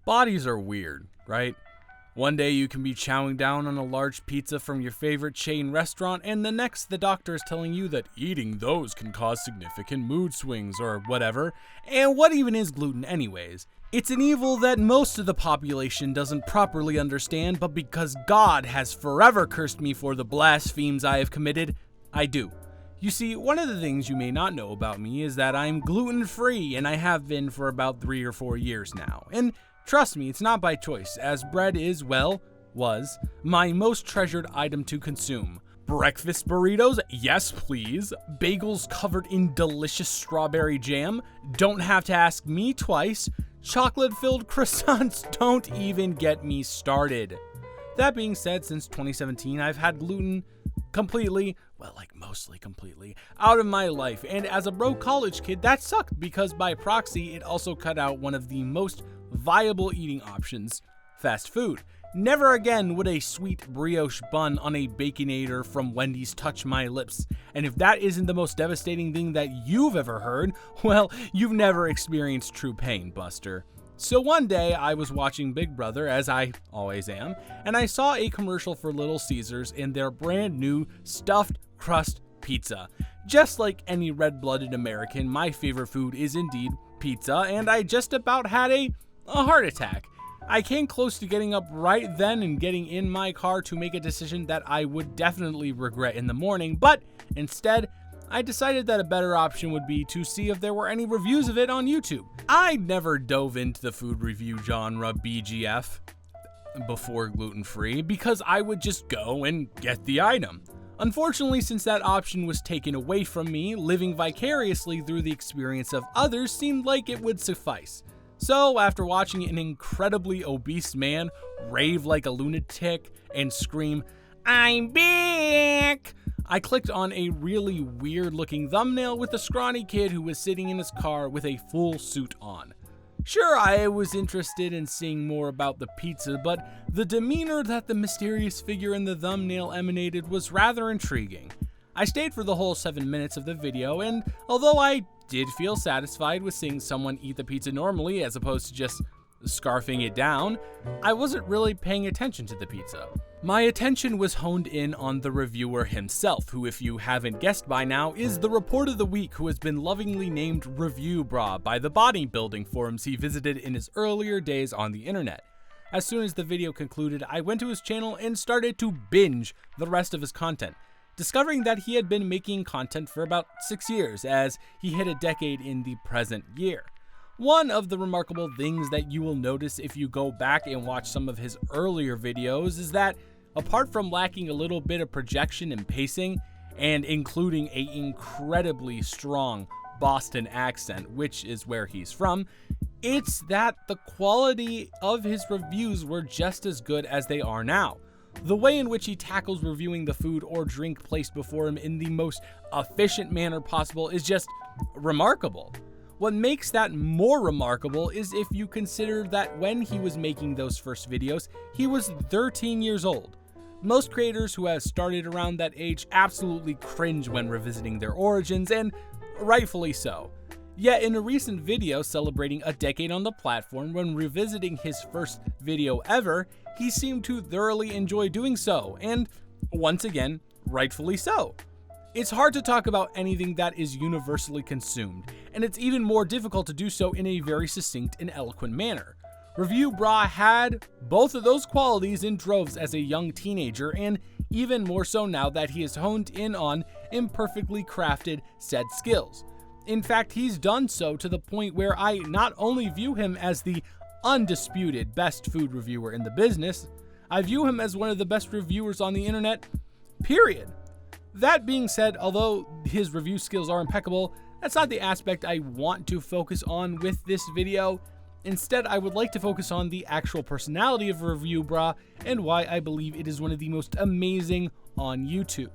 Bodies are weird, right? One day you can be chowing down on a large pizza from your favorite chain restaurant, and the next the doctor is telling you that eating those can cause significant mood swings or whatever. And what even is gluten anyways? It's an evil that most of the population doesn't properly understand, but because God has forever cursed me for the blasphemies I have committed, I do. You see, one of the things you may not know about me is that I'm gluten-free, and I have been for about 3 or 4 years now. And trust me, it's not by choice, as bread is, was, my most treasured item to consume. Breakfast burritos? Yes, please. Bagels covered in delicious strawberry jam? Don't have to ask me twice. Chocolate-filled croissants? Don't even get me started. That being said, since 2017, I've had gluten mostly completely, out of my life. And as a broke college kid, that sucked because by proxy, it also cut out one of the most viable eating options, fast food. Never again would a sweet brioche bun on a Baconator from Wendy's touch my lips. And if that isn't the most devastating thing that you've ever heard, well, you've never experienced true pain, Buster. So one day I was watching Big Brother, as I always am, and I saw a commercial for Little Caesars and their brand new stuffed crust pizza. Just like any red-blooded American, my favorite food is indeed pizza, and I just about had a heart attack. I came close to getting up right then and getting in my car to make a decision that I would definitely regret in the morning, but instead, I decided that a better option would be to see if there were any reviews of it on YouTube. I never dove into the food review genre BGF before gluten-free because I would just go and get the item. Unfortunately, since that option was taken away from me, living vicariously through the experience of others seemed like it would suffice. So, after watching an incredibly obese man rave like a lunatic and scream, "I'm back!" I clicked on a really weird-looking thumbnail with a scrawny kid who was sitting in his car with a full suit on. Sure, I was interested in seeing more about the pizza, but the demeanor that the mysterious figure in the thumbnail emanated was rather intriguing. I stayed for the whole 7 minutes of the video, and although I did feel satisfied with seeing someone eat the pizza normally as opposed to just scarfing it down, I wasn't really paying attention to the pizza. My attention was honed in on the reviewer himself, who, if you haven't guessed by now, is the report of the week, who has been lovingly named ReviewBrah by the bodybuilding forums he visited in his earlier days on the internet. As soon as the video concluded, I went to his channel and started to binge the rest of his content, discovering that he had been making content for about 6 years, as he hit a decade in the present year. One of the remarkable things that you will notice if you go back and watch some of his earlier videos is that, apart from lacking a little bit of projection and pacing, and including an incredibly strong Boston accent, which is where he's from, it's that the quality of his reviews were just as good as they are now. The way in which he tackles reviewing the food or drink placed before him in the most efficient manner possible is just remarkable. What makes that more remarkable is if you consider that when he was making those first videos, he was 13 years old. Most creators who have started around that age absolutely cringe when revisiting their origins, and rightfully so. Yet in a recent video celebrating a decade on the platform, when revisiting his first video ever, he seemed to thoroughly enjoy doing so, and once again, rightfully so. It's hard to talk about anything that is universally consumed, and it's even more difficult to do so in a very succinct and eloquent manner. ReviewBrah had both of those qualities in droves as a young teenager, and even more so now that he has honed in on imperfectly crafted said skills. In fact, he's done so to the point where I not only view him as the undisputed best food reviewer in the business, I view him as one of the best reviewers on the internet, period. That being said, although his review skills are impeccable, that's not the aspect I want to focus on with this video. Instead, I would like to focus on the actual personality of ReviewBrah and why I believe it is one of the most amazing on YouTube.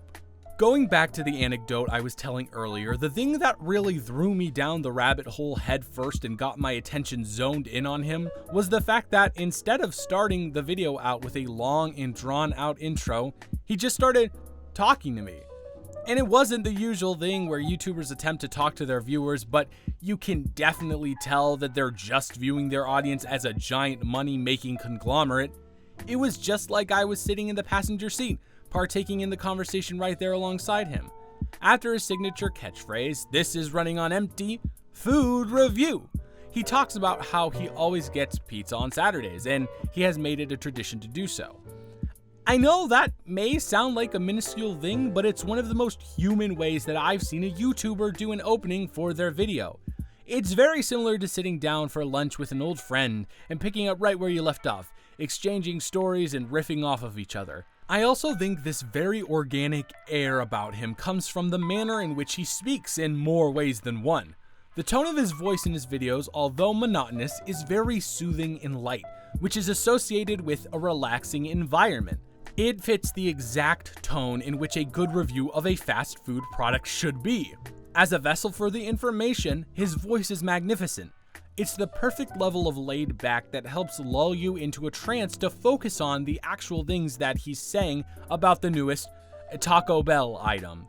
Going back to the anecdote I was telling earlier, the thing that really threw me down the rabbit hole head first and got my attention zoned in on him was the fact that instead of starting the video out with a long and drawn out intro, he just started talking to me. And it wasn't the usual thing where YouTubers attempt to talk to their viewers, but you can definitely tell that they're just viewing their audience as a giant money-making conglomerate. It was just like I was sitting in the passenger seat, partaking in the conversation right there alongside him. After his signature catchphrase, "This is running on empty," food review, he talks about how he always gets pizza on Saturdays, and he has made it a tradition to do so. I know that may sound like a minuscule thing, but it's one of the most human ways that I've seen a YouTuber do an opening for their video. It's very similar to sitting down for lunch with an old friend and picking up right where you left off, exchanging stories and riffing off of each other. I also think this very organic air about him comes from the manner in which he speaks in more ways than one. The tone of his voice in his videos, although monotonous, is very soothing and light, which is associated with a relaxing environment. It fits the exact tone in which a good review of a fast food product should be. As a vessel for the information, his voice is magnificent. It's the perfect level of laid back that helps lull you into a trance to focus on the actual things that he's saying about the newest Taco Bell item.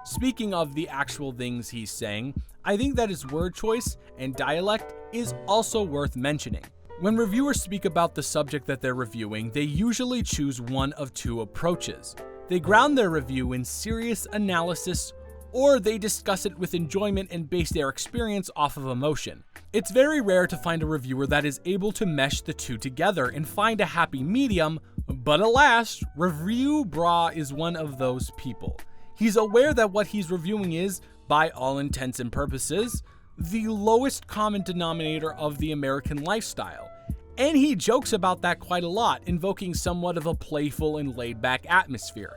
Speaking of the actual things he's saying, I think that his word choice and dialect is also worth mentioning. When reviewers speak about the subject that they're reviewing, they usually choose one of two approaches. They ground their review in serious analysis, or they discuss it with enjoyment and base their experience off of emotion. It's very rare to find a reviewer that is able to mesh the two together and find a happy medium, but alas, ReviewBrah is one of those people. He's aware that what he's reviewing is, by all intents and purposes, the lowest common denominator of the American lifestyle. And he jokes about that quite a lot, invoking somewhat of a playful and laid-back atmosphere.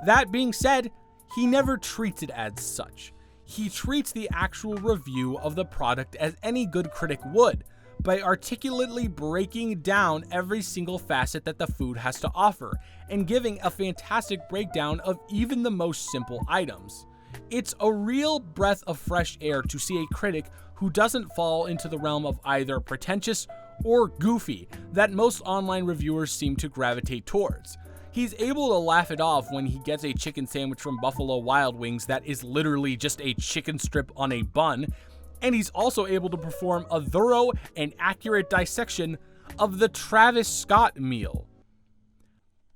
That being said, he never treats it as such. He treats the actual review of the product as any good critic would, by articulately breaking down every single facet that the food has to offer, and giving a fantastic breakdown of even the most simple items. It's a real breath of fresh air to see a critic who doesn't fall into the realm of either pretentious or goofy that most online reviewers seem to gravitate towards. He's able to laugh it off when he gets a chicken sandwich from Buffalo Wild Wings that is literally just a chicken strip on a bun, and he's also able to perform a thorough and accurate dissection of the Travis Scott meal.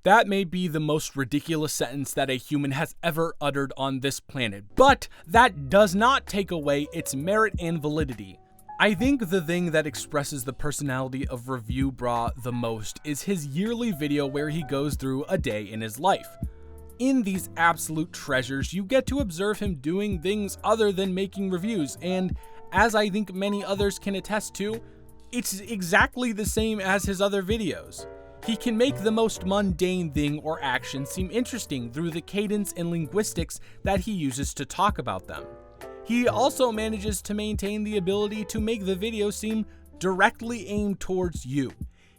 That may be the most ridiculous sentence that a human has ever uttered on this planet, but that does not take away its merit and validity. I think the thing that expresses the personality of ReviewBrah the most is his yearly video where he goes through a day in his life. In these absolute treasures, you get to observe him doing things other than making reviews, and as I think many others can attest to, it's exactly the same as his other videos. He can make the most mundane thing or action seem interesting through the cadence and linguistics that he uses to talk about them. He also manages to maintain the ability to make the video seem directly aimed towards you.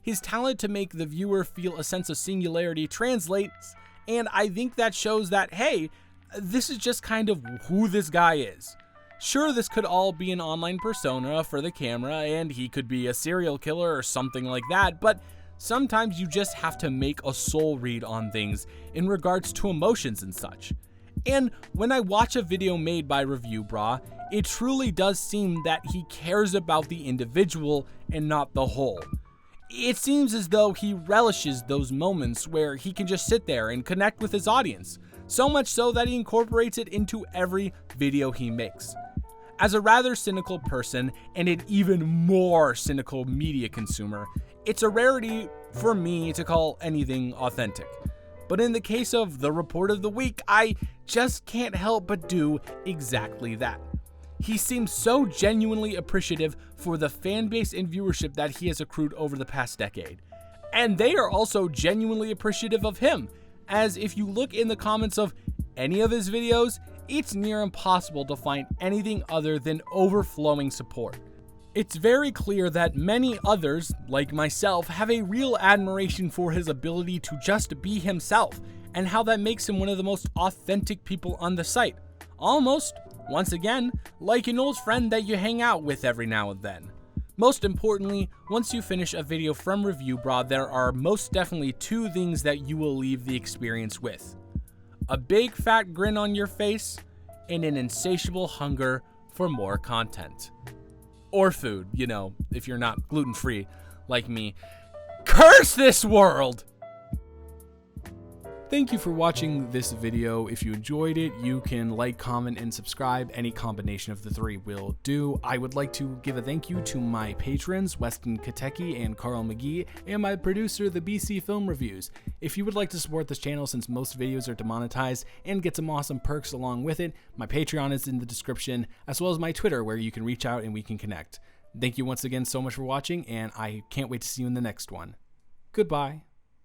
His talent to make the viewer feel a sense of singularity translates, and I think that shows that, hey, this is just kind of who this guy is. Sure, this could all be an online persona for the camera, and he could be a serial killer or something like that, but sometimes you just have to make a soul read on things in regards to emotions and such. And when I watch a video made by ReviewBrah, it truly does seem that he cares about the individual and not the whole. It seems as though he relishes those moments where he can just sit there and connect with his audience, so much so that he incorporates it into every video he makes. As a rather cynical person and an even more cynical media consumer, it's a rarity for me to call anything authentic. But in the case of the Report of the Week, I just can't help but do exactly that. He seems so genuinely appreciative for the fan base and viewership that he has accrued over the past decade. And they are also genuinely appreciative of him, as if you look in the comments of any of his videos, it's near impossible to find anything other than overflowing support. It's very clear that many others, like myself, have a real admiration for his ability to just be himself, and how that makes him one of the most authentic people on the site. Almost, once again, like an old friend that you hang out with every now and then. Most importantly, once you finish a video from ReviewBrah, there are most definitely two things that you will leave the experience with. a big fat grin on your face, and an insatiable hunger for more content. Or food, you know, if you're not gluten-free like me. Curse this world! Thank you for watching this video. If you enjoyed it, you can like, comment, and subscribe. Any combination of the three will do. I would like to give a thank you to my patrons, Weston Katecki and Carl McGee, and my producer, the BC Film Reviews. If you would like to support this channel, since most videos are demonetized, and get some awesome perks along with it, my Patreon is in the description, as well as my Twitter, where you can reach out and we can connect. Thank you once again so much for watching, and I can't wait to see you in the next one. Goodbye.